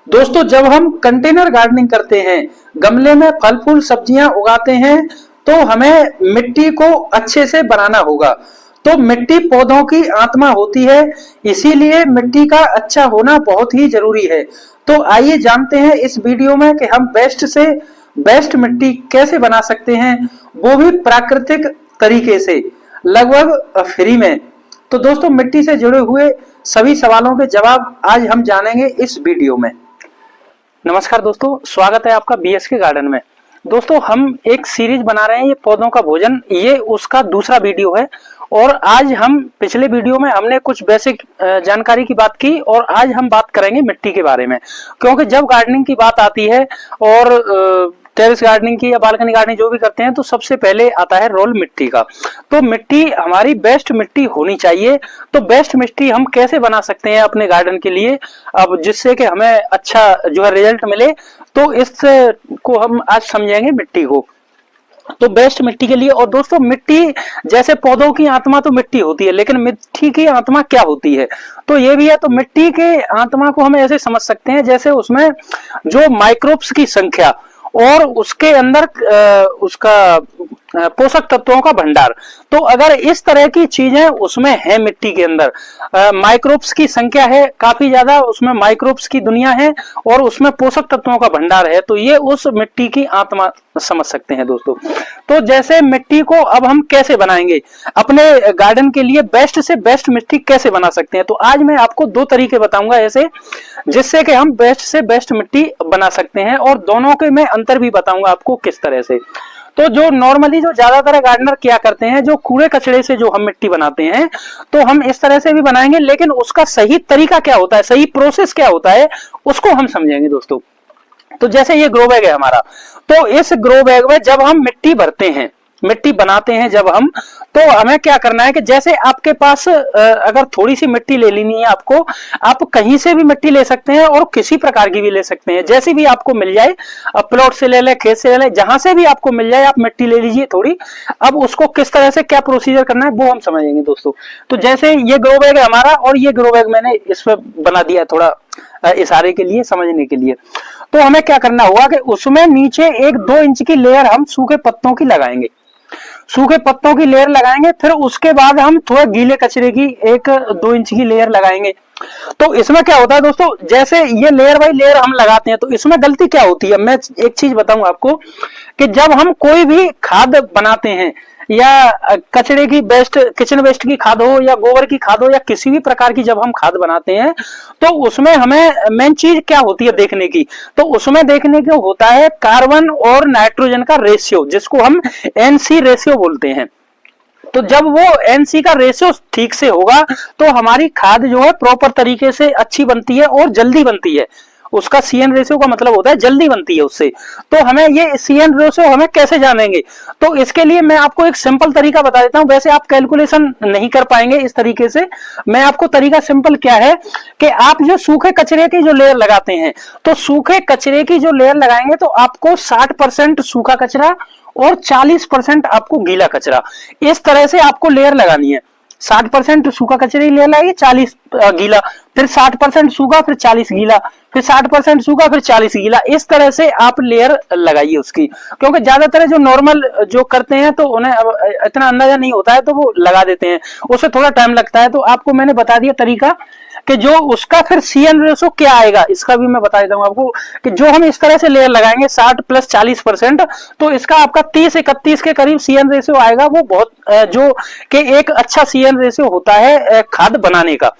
दोस्तों, जब हम कंटेनर गार्डनिंग करते हैं, गमले में फल फूल सब्जियां उगाते हैं, तो हमें मिट्टी को अच्छे से बनाना होगा। तो मिट्टी पौधों की आत्मा होती है, इसीलिए मिट्टी का अच्छा होना बहुत ही जरूरी है। तो आइए जानते हैं इस वीडियो में कि हम बेस्ट से बेस्ट मिट्टी कैसे बना सकते हैं, वो भी प्राकृतिक तरीके से, लगभग फ्री में। तो दोस्तों, मिट्टी से जुड़े हुए सभी सवालों के जवाब आज हम जानेंगे इस वीडियो में। नमस्कार दोस्तों, स्वागत है आपका बीएसके गार्डन में। दोस्तों, हम एक सीरीज बना रहे हैं, ये पौधों का भोजन, ये उसका दूसरा वीडियो है। और आज हम पिछले वीडियो में हमने कुछ बेसिक जानकारी की बात की, और आज हम बात करेंगे मिट्टी के बारे में। क्योंकि जब गार्डनिंग की बात आती है और टेरेस गार्डनिंग की या बालकनी गार्डनिंग जो भी करते हैं, तो सबसे पहले आता है रोल मिट्टी का। तो मिट्टी हमारी बेस्ट मिट्टी होनी चाहिए। तो बेस्ट मिट्टी हम कैसे बना सकते हैं अपने गार्डन के लिए, अब जिससे कि हमें अच्छा जो है रिजल्ट मिले, तो इस को हम आज समझेंगे मिट्टी को। तो बेस्ट मिट्टी के लिए, और दोस्तों मिट्टी जैसे पौधों की आत्मा तो मिट्टी होती है, लेकिन मिट्टी की आत्मा क्या होती है, तो ये भी है। तो मिट्टी के आत्मा को हम ऐसे समझ सकते हैं जैसे उसमें जो माइक्रोब्स की संख्या और उसके अंदर उसका पोषक तत्वों का भंडार। तो अगर इस तरह की चीजें उसमें है, मिट्टी के अंदर माइक्रोब्स की संख्या है काफी ज्यादा, उसमें माइक्रोब्स की दुनिया है और उसमें पोषक तत्वों का भंडार है, तो ये उस मिट्टी की आत्मा समझ सकते हैं दोस्तों। तो जैसे मिट्टी को अब हम कैसे बनाएंगे अपने गार्डन के लिए, बेस्ट से बेस्ट मिट्टी कैसे बना सकते हैं, तो आज मैं आपको दो तरीके बताऊंगा ऐसे, जिससे कि हम बेस्ट से बेस्ट मिट्टी बना सकते हैं, और दोनों के मैं अंतर भी बताऊंगा आपको किस तरह से। तो जो नॉर्मली जो ज्यादातर गार्डनर क्या करते हैं, जो कूड़े कचड़े से जो हम मिट्टी बनाते हैं, तो हम इस तरह से भी बनाएंगे, लेकिन उसका सही तरीका क्या होता है, सही प्रोसेस क्या होता है, उसको हम समझेंगे दोस्तों। तो जैसे ये ग्रो बैग है हमारा, तो इस ग्रो बैग में जब हम मिट्टी भरते हैं, मिट्टी बनाते हैं जब हम, तो हमें क्या करना है कि जैसे आपके पास अगर थोड़ी सी मिट्टी ले लेनी है आपको, आप कहीं से भी मिट्टी ले सकते हैं और किसी प्रकार की भी ले सकते हैं, जैसी भी आपको मिल जाए, प्लॉट से ले ले, खेत से ले ले, जहां से भी आपको मिल जाए आप मिट्टी ले लीजिए थोड़ी। अब उसको किस तरह से क्या प्रोसीजर करना है वो हम समझेंगे दोस्तों। तो जैसे ये ग्रो बैग है हमारा, और ये ग्रो बैग मैंने इसमें बना दिया थोड़ा इशारे के लिए, समझने के लिए। तो हमें क्या करना होगा कि उसमें नीचे 1-2 इंच की लेयर हम सूखे पत्तों की लगाएंगे, सूखे पत्तों की लेयर लगाएंगे। फिर उसके बाद हम थोड़ा गीले कचरे की 1-2 इंच की लेयर लगाएंगे। तो इसमें क्या होता है दोस्तों, जैसे ये लेयर बाई लेयर हम लगाते हैं, तो इसमें गलती क्या होती है, मैं एक चीज बताऊंगा आपको कि जब हम कोई भी खाद बनाते हैं, या कचरे की बेस्ट, किचन वेस्ट की खाद हो, या गोबर की खाद हो, या किसी भी प्रकार की जब हम खाद बनाते हैं, तो उसमें हमें मेन चीज क्या होती है देखने की, तो उसमें देखने को होता है कार्बन और नाइट्रोजन का रेशियो, जिसको हम एनसी रेशियो बोलते हैं। तो जब वो एनसी का रेशियो ठीक से होगा, तो हमारी खाद जो है प्रॉपर तरीके से अच्छी बनती है और जल्दी बनती है। उसका सीएन रेशियो का मतलब होता है जल्दी बनती है उससे। तो हमें ये सीएन रेशियो हमें कैसे जानेंगे, तो इसके लिए मैं आपको एक सिंपल तरीका बता देता हूं। वैसे आप कैलकुलेशन नहीं कर पाएंगे इस तरीके से, मैं आपको तरीका सिंपल क्या है कि आप जो सूखे कचरे की जो लेयर लगाते हैं, तो सूखे कचरे की जो लेयर लगाएंगे, तो आपको 60% सूखा कचरा और 40% आपको गीला कचरा, इस तरह से आपको लेयर लगानी है। 60% सूखा कचरे की लेयर लगाइए, 40 गीला, फिर 60% सूखा, फिर 40 गीला, फिर 60% सूखा, फिर 40 गीला, इस तरह से आप लेयर लगाइए उसकी। क्योंकि ज्यादातर जो नॉर्मल जो करते हैं, तो उन्हें इतना अंदाजा नहीं होता है, तो वो लगा देते हैं, उससे थोड़ा टाइम लगता है। तो आपको मैंने बता दिया तरीका कि जो उसका फिर सीएन रेशो क्या आएगा, इसका भी मैं बता देता हूं आपको कि जो हम इस तरह से लेयर लगाएंगे 60 + 40%, तो इसका आपका 30-31 के करीब सीएन रेशो आएगा। वो बहुत जो कि एक अच्छा सीएन रेशो होता है खाद बनाने का।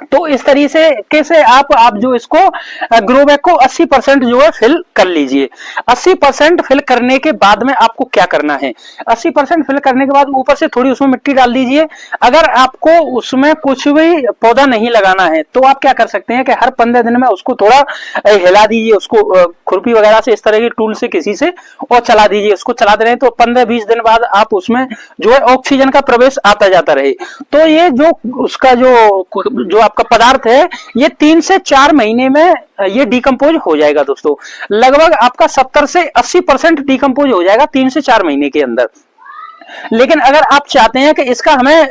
तो इस तरीके से आप जो इसको ग्रो बैग को 80% जो है फिल कर लीजिए। 80% फिल करने के बाद में आपको क्या करना है, 80% फिल करने के बाद ऊपर से थोड़ी उसमें मिट्टी डाल दीजिए। अगर आपको उसमें कुछ भी पौधा नहीं लगाना है, तो आप क्या कर सकते हैं कि हर 15 दिन में उसको थोड़ा हिला दीजिए, उसको खुरपी वगैरह से, इस तरह के टूल से किसी से, और चला दीजिए। उसको चला दे रहे हैं तो 15-20 दिन बाद आप उसमें जो है ऑक्सीजन का प्रवेश आता जाता रहे। तो ये जो उसका जो आपका पदार्थ है, ये 3 से 4 महीने में ये डिकम्पोज हो जाएगा दोस्तों। लगभग आपका 70 से 80% डिकम्पोज हो जाएगा 3 से 4 महीने के अंदर। लेकिन अगर आप चाहते हैं कि इसका हमें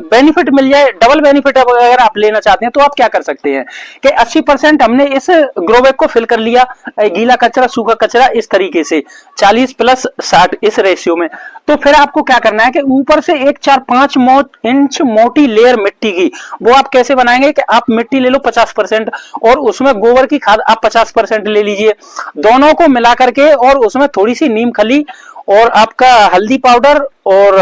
बेनिफिट मिल जाए, डबल बेनिफिट अगर आप लेना चाहते हैं, तो आप क्या कर सकते हैं कि 80% हमने इस ग्रो बैग को फिल कर लिया, गीला कचरा सूखा कचरा इस तरीके से 40+60 इस रेशियो में। तो फिर आपको क्या करना है कि ऊपर से एक 4-5 इंच मोटी लेयर मिट्टी की, वो आप कैसे बनाएंगे कि आप मिट्टी ले लो 50% और उसमें गोबर की खाद आप 50% ले लीजिए, दोनों को मिला करके, और उसमें थोड़ी सी नीम खली और आपका हल्दी पाउडर और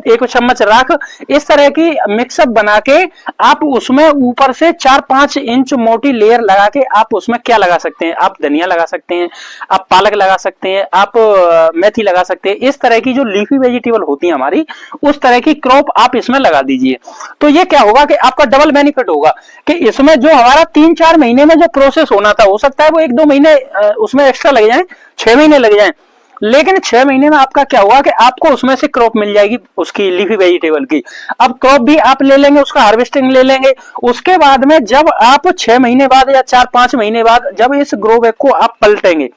1 चम्मच राख, इस तरह की मिक्सअप बना के आप उसमें ऊपर से 4-5 इंच मोटी लेयर लगा के आप उसमें क्या लगा सकते हैं, आप धनिया लगा सकते हैं, आप पालक लगा सकते हैं, आप मेथी लगा सकते हैं। इस तरह की जो लीफी वेजिटेबल होती है हमारी, उस तरह की क्रॉप आप इसमें लगा दीजिए। तो ये क्या होगा कि आपका डबल बेनिफिट होगा कि इसमें जो हमारा 3-4 महीने में जो प्रोसेस होना था, हो सकता है वो 1-2 महीने उसमें एक्स्ट्रा लग जाए, 6 महीने लग जाए, लेकिन 6 महीने में आपका क्या हुआ कि आपको उसमें से क्रॉप मिल जाएगी उसकी लीफी वेजिटेबल की। अब क्रॉप भी आप ले लेंगे, उसका हार्वेस्टिंग ले लेंगे, उसके बाद में जब आप 6 महीने बाद या 4-5 महीने बाद जब इस ग्रो बैग को आप पलटेंगे,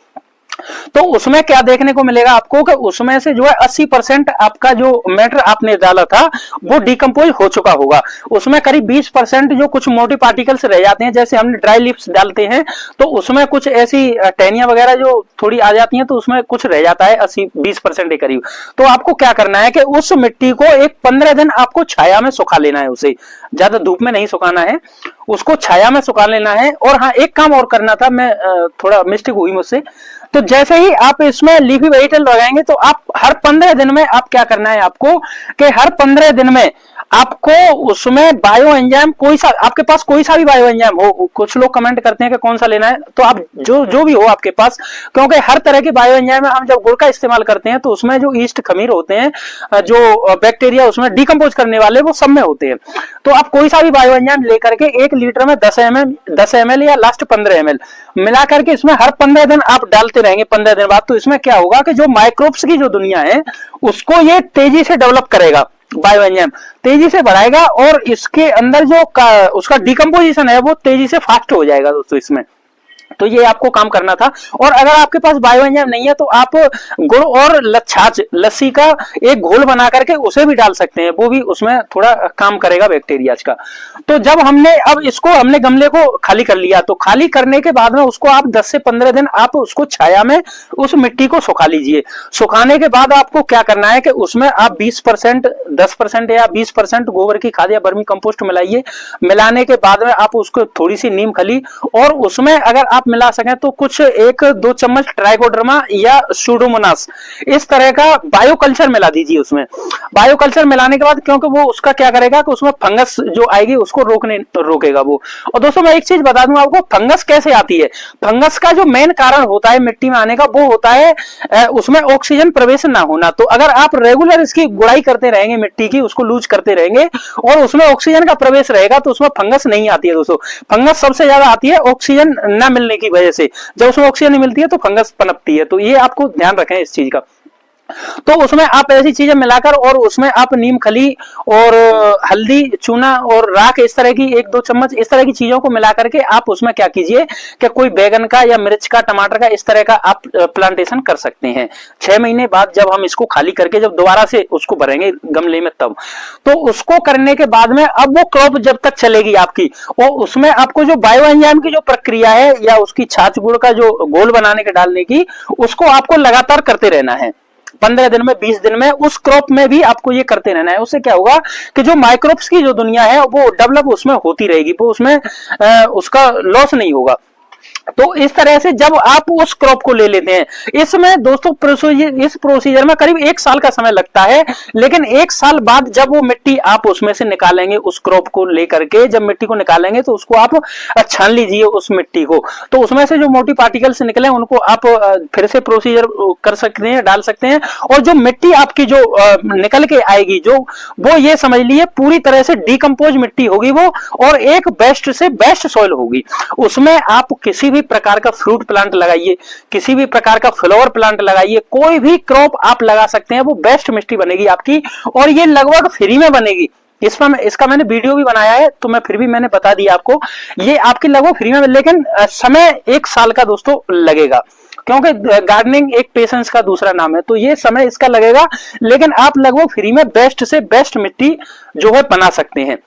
तो उसमें क्या देखने को मिलेगा आपको कि उसमें से जो है 80% आपका जो मैटर आपने डाला था वो डिकम्पोज हो चुका होगा। उसमें करीब 20% जो कुछ मोटे पार्टिकल्स रह जाते हैं, जैसे हमने ड्राई लीव्स डालते हैं तो उसमें कुछ ऐसी टहनियां वगैरह जो थोड़ी आ जाती हैं, तो उसमें कुछ रह जाता है 80-20% के करीब। तो आपको क्या करना है कि उस मिट्टी को एक 15 दिन आपको छाया में सुखा लेना है, उसे ज्यादा धूप में नहीं सुखाना है, उसको छाया में सुखा लेना है। और हाँ, एक काम और करना था, मैं थोड़ा मिस्टेक हुई मुझसे, तो जैसे ही आप इसमें लीफी वेजिटेबल लगाएंगे तो आप हर 15 दिन में आप क्या करना है आपको कि हर 15 दिन में आपको उसमें बायो एंजाइम कोई सा, आपके पास कोई सा भी बायो एंजाइम हो, कुछ लोग कमेंट करते हैं कि कौन सा लेना है, तो आप जो भी हो आपके पास, क्योंकि हर तरह के बायो एंजाइम में हम जब गुड़ का इस्तेमाल करते हैं तो उसमें जो ईस्ट खमीर होते हैं, जो बैक्टीरिया उसमें डिकम्पोज करने वाले, वो सब में होते हैं। तो आप कोई सा भी बायो एंजाइम लेकर के 1 लीटर में 10 ml या लास्ट 15 ml मिला करके इसमें हर 15 दिन आप डालते रहेंगे 15 दिन बाद। तो इसमें क्या होगा कि जो माइक्रोब्स की जो दुनिया है उसको ये तेजी से डेवलप करेगा, बायो एंजाइम तेजी से बढ़ाएगा, और इसके अंदर जो उसका डिकम्पोजिशन है वो तेजी से फास्ट हो जाएगा दोस्तों इसमें। तो ये आपको काम करना था। और अगर आपके पास बायो एंजाइम नहीं है तो आप गुड़ और छाछ, लस्सी का एक घोल बना करके उसे भी डाल सकते हैं, वो भी उसमें थोड़ा काम करेगा बैक्टीरिया का। तो जब हमने गमले को खाली कर लिया, तो खाली करने के बाद में उसको आप 10 से 15 दिन आप उसको छाया में उस मिट्टी को सुखा लीजिए। सुखाने के बाद आपको क्या करना है कि उसमें आप 20%, 10% या 20% गोबर की खाद या वर्मी कंपोस्ट मिलाइए। मिलाने के बाद में आप उसको थोड़ी सी नीम खली, और उसमें अगर आप मिला सकें तो कुछ 1-2 चम्मच ट्राइकोडर्मा या सूडोमोनास, इस तरह का बायोकल्चर मिला दीजिए उसमें। बायोकल्चर मिलाने के बाद, क्योंकि वो उसका क्या करेगा कि उसमें फंगस जो आएगी उसको रोकेगा वो। और दोस्तों मैं एक चीज बता दूं आपको, फंगस कैसे आती है। फंगस का जो मेन कारण होता है मिट्टी में आने का, वो होता है उसमें ऑक्सीजन प्रवेश ना होना। तो अगर आप रेगुलर इसकी गुड़ाई करते रहेंगे मिट्टी की, उसको लूज करते रहेंगे और उसमें ऑक्सीजन का प्रवेश रहेगा, तो उसमें फंगस नहीं आती है दोस्तों। फंगस सबसे ज्यादा आती है ऑक्सीजन न मिलने की वजह से। जब उसमें ऑक्सीजन नहीं मिलती है तो फंगस पनपती है। तो ये आपको ध्यान रखें इस चीज का। तो उसमें आप ऐसी चीजें मिलाकर, और उसमें आप नीम खली और हल्दी चूना और राख, इस तरह की 1-2 चम्मच इस तरह की चीजों को मिला करके आप उसमें क्या कीजिए कि कोई बैगन का या मिर्च का, टमाटर का, इस तरह का आप प्लांटेशन कर सकते हैं। 6 महीने बाद जब हम इसको खाली करके जब दोबारा से उसको भरेंगे गमले में, तब तो उसको करने के बाद में अब वो क्रॉप जब तक चलेगी आपकी, और उसमें आपको जो बायो एंजाइम की जो प्रक्रिया है या उसकी छाछ गुड़ का जो घोल बनाने के डालने की, उसको आपको लगातार करते रहना है। 15 दिन में, 20 दिन में, उस क्रॉप में भी आपको ये करते रहना है। उससे क्या होगा कि जो माइक्रोब्स की जो दुनिया है वो डेवलप उसमें होती रहेगी, वो उसमें उसका लॉस नहीं होगा। तो इस तरह से जब आप उस क्रॉप को ले लेते हैं, इसमें दोस्तों इस प्रोसीजर में करीब 1 साल का समय लगता है। लेकिन 1 साल बाद जब वो मिट्टी आप उसमें से निकालेंगे, उस क्रॉप को लेकर के जब मिट्टी को निकालेंगे, तो उसको आप छान लीजिए उस मिट्टी को। तो उसमें से जो मोटी पार्टिकल्स निकले उनको आप फिर से प्रोसीजर कर सकते हैं, डाल सकते हैं। और जो मिट्टी आपकी जो निकल के आएगी, जो वो ये समझ लीजिए पूरी तरह से डिकम्पोज मिट्टी होगी वो, और एक बेस्ट से बेस्ट सॉइल होगी। उसमें आप किसी भी प्रकार का फ्रूट प्लांट लगाइए, किसी भी प्रकार का फ्लावर प्लांट लगाइए, कोई भी क्रॉप आप लगा सकते हैं, वो बेस्ट मिट्टी बनेगी आपकी, और ये लगभग फ्री में बनेगी। इसका मैंने वीडियो भी बनाया है, तो मैं फिर भी मैंने बता दिया आपको, ये आपके लगभग फ्री में, लेकिन समय 1 साल का दोस्तों लगेगा, क्योंकि गार्डनिंग एक पेशेंस का दूसरा नाम है, तो ये समय इसका लगेगा, लेकिन आप लगभग फ्री में बेस्ट से बेस्ट मिट्टी जो है बना सकते हैं।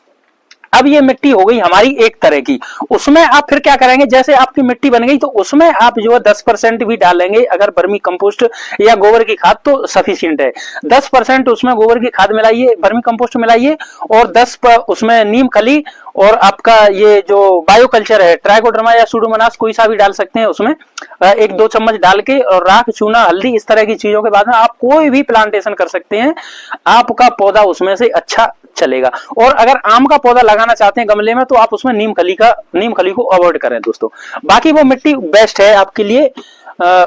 अब ये मिट्टी हो गई हमारी एक तरह की, उसमें आप फिर क्या करेंगे, जैसे आपकी मिट्टी बन गई तो उसमें आप जो है 10% भी डालेंगे अगर वर्मी कंपोस्ट या गोबर की खाद तो सफिशिएंट है। 10% उसमें गोबर की खाद मिलाइए, वर्मी कंपोस्ट मिलाइए, और 10 उसमें नीम खली और आपका ये जो बायोकल्चर है ट्राइकोडर्मा या सुडोमोनास कोई सा भी डाल सकते हैं उसमें, 1-2 चम्मच डाल के, और राख, चूना, हल्दी, इस तरह की चीजों के बाद में आप कोई भी प्लांटेशन कर सकते हैं, आपका पौधा उसमें से अच्छा चलेगा। और अगर आम का पौधा लगाना चाहते हैं गमले में तो आप उसमें नीम खली को अवॉइड करें दोस्तों। बाकी वो मिट्टी बेस्ट है आपके लिए,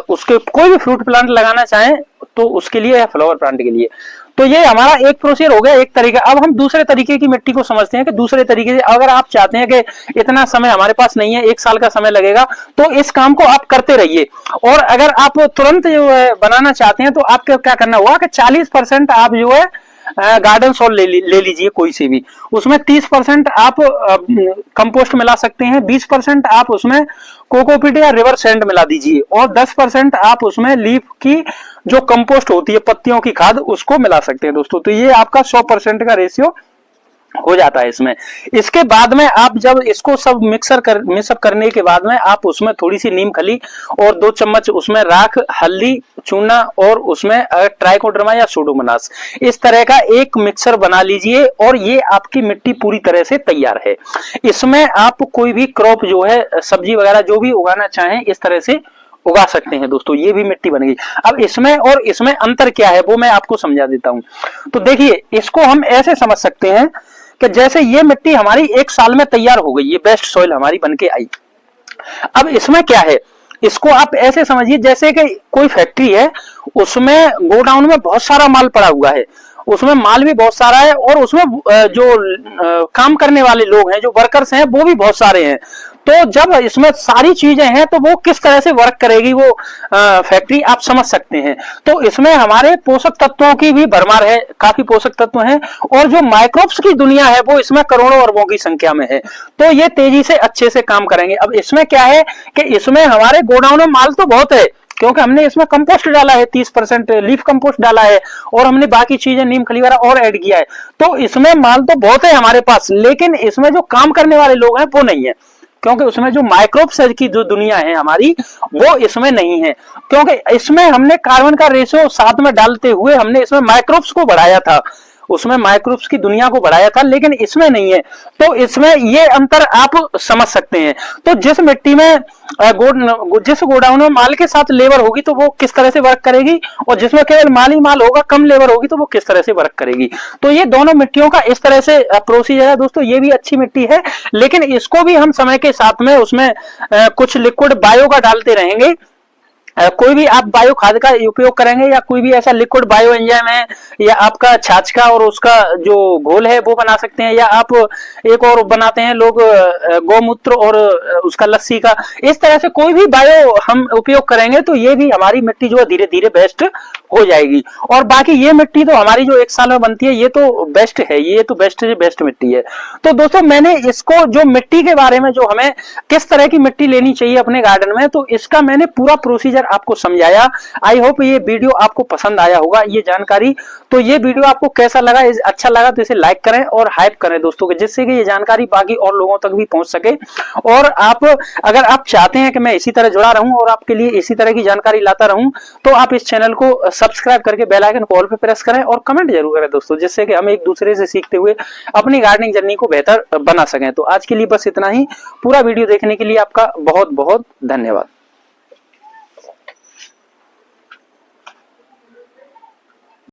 उसके कोई भी फ्रूट प्लांट लगाना चाहें तो उसके लिए या फ्लावर प्लांट के लिए। तो ये हमारा एक प्रोसीजर हो गया, एक तरीका। अब हम दूसरे तरीके की मिट्टी को समझते हैं कि दूसरे तरीके से अगर आप चाहते हैं कि इतना समय हमारे पास नहीं है, 1 साल का समय लगेगा, तो इस काम को आप करते रहिए। और अगर आप तुरंत जो है बनाना चाहते हैं तो आपको क्या करना होगा कि 40% आप जो है गार्डन सॉइल ले लीजिए कोई से भी, उसमें 30% आप कंपोस्ट मिला सकते हैं, 20% आप उसमें कोकोपीट या रिवर सैंड मिला दीजिए, और 10% आप उसमें लीफ की जो कंपोस्ट होती है पत्तियों की खाद उसको मिला सकते हैं दोस्तों। तो ये आपका 100% का रेशियो हो जाता है इसमें। इसके बाद में आप जब इसको सब मिक्सअप करने के बाद में आप उसमें थोड़ी सी नीम खली और 2 चम्मच उसमें राख, हल्दी, चूना और उसमें ट्राइकोडर्मा या सुडोमोनास, इस तरह का एक मिक्सर बना लीजिए, और ये आपकी मिट्टी पूरी तरह से तैयार है। इसमें आप कोई भी क्रॉप जो है सब्जी वगैरह जो भी उगाना चाहें इस तरह से उगा सकते हैं दोस्तों। ये भी मिट्टी बन गई। अब इसमें और इसमें अंतर क्या है वो मैं आपको समझा देता हूं। तो देखिए, इसको हम ऐसे समझ सकते हैं कि जैसे ये मिट्टी हमारी 1 साल में तैयार हो गई, ये बेस्ट सॉइल हमारी बनके आई। अब इसमें क्या है, इसको आप ऐसे समझिए जैसे कि कोई फैक्ट्री है, उसमें गोडाउन में बहुत सारा माल पड़ा हुआ है, उसमें माल भी बहुत सारा है, और उसमें जो काम करने वाले लोग हैं, जो वर्कर्स हैं, वो भी बहुत सारे हैं। तो जब इसमें सारी चीजें हैं तो वो किस तरह से वर्क करेगी वो फैक्ट्री, आप समझ सकते हैं। तो इसमें हमारे पोषक तत्वों की भी भरमार है, काफी पोषक तत्व हैं, और जो माइक्रोब्स की दुनिया है वो इसमें करोड़ों अरबों की संख्या में है। तो ये तेजी से अच्छे से काम करेंगे। अब इसमें क्या है कि इसमें हमारे गोडाउन में माल तो बहुत है, क्योंकि हमने इसमें कंपोस्ट डाला है, 30% लीफ कंपोस्ट डाला है, और हमने बाकी चीजें नीम खली वगैरह और ऐड किया है। तो इसमें माल तो बहुत है हमारे पास, लेकिन इसमें जो काम करने वाले लोग हैं वो नहीं है, क्योंकि उसमें जो माइक्रोब्स की जो दुनिया है हमारी वो इसमें नहीं है। क्योंकि इसमें हमने कार्बन का रेशो साथ में डालते हुए हमने इसमें माइक्रोब्स को बढ़ाया था, उसमें माइक्रोब्स की दुनिया को बढ़ाया था, लेकिन इसमें नहीं है। तो इसमें ये अंतर आप समझ सकते हैं। तो जिस मिट्टी में जिस गोडाउन में माल के साथ लेबर होगी तो वो किस तरह से वर्क करेगी, और जिसमें केवल माल ही माल होगा, कम लेबर होगी, तो वो किस तरह से वर्क करेगी। तो ये दोनों मिट्टियों का इस तरह से प्रोसीजर है दोस्तों। ये भी अच्छी मिट्टी है, लेकिन इसको भी हम समय के साथ में उसमें कुछ लिक्विड बायो का डालते रहेंगे। कोई भी आप बायो खाद का उपयोग करेंगे, या कोई भी ऐसा लिक्विड बायो एंजाइम है, या आपका छाछ का और उसका जो घोल है वो बना सकते हैं, या आप एक और बनाते हैं लोग गौमूत्र और उसका लस्सी का, इस तरह से कोई भी बायो हम उपयोग करेंगे तो ये भी हमारी मिट्टी जो है धीरे धीरे बेस्ट हो जाएगी। और बाकी ये मिट्टी तो हमारी जो 1 साल में बनती है ये तो बेस्ट है, ये तो बेस्ट से बेस्ट मिट्टी है। तो दोस्तों, मैंने इसको जो मिट्टी के बारे में, जो हमें किस तरह की मिट्टी लेनी चाहिए अपने गार्डन में, तो इसका मैंने पूरा प्रोसीजर आपको समझाया। आई होप ये वीडियो आपको पसंद आया होगा, ये जानकारी। तो ये वीडियो आपको कैसा लगा, अच्छा लगा तो इसे लाइक करें और हाइप करें दोस्तों के, जिससे कि ये जानकारी बाकी और लोगों तक भी पहुंच सके। और आप अगर आप चाहते हैं कि मैं इसी तरह जुड़ा रहूं और आपके लिए इसी तरह की जानकारी लाता रहूं, तो आप इस चैनल को सब्सक्राइब करके बेल आइकन को ऑल पे प्रेस करें, और कमेंट जरूर करें दोस्तों, जिससे कि हम एक दूसरे से सीखते हुए अपनी गार्डनिंग जर्नी को बेहतर बना सकें। तो आज के लिए बस इतना ही। पूरा वीडियो देखने के लिए आपका बहुत बहुत धन्यवाद।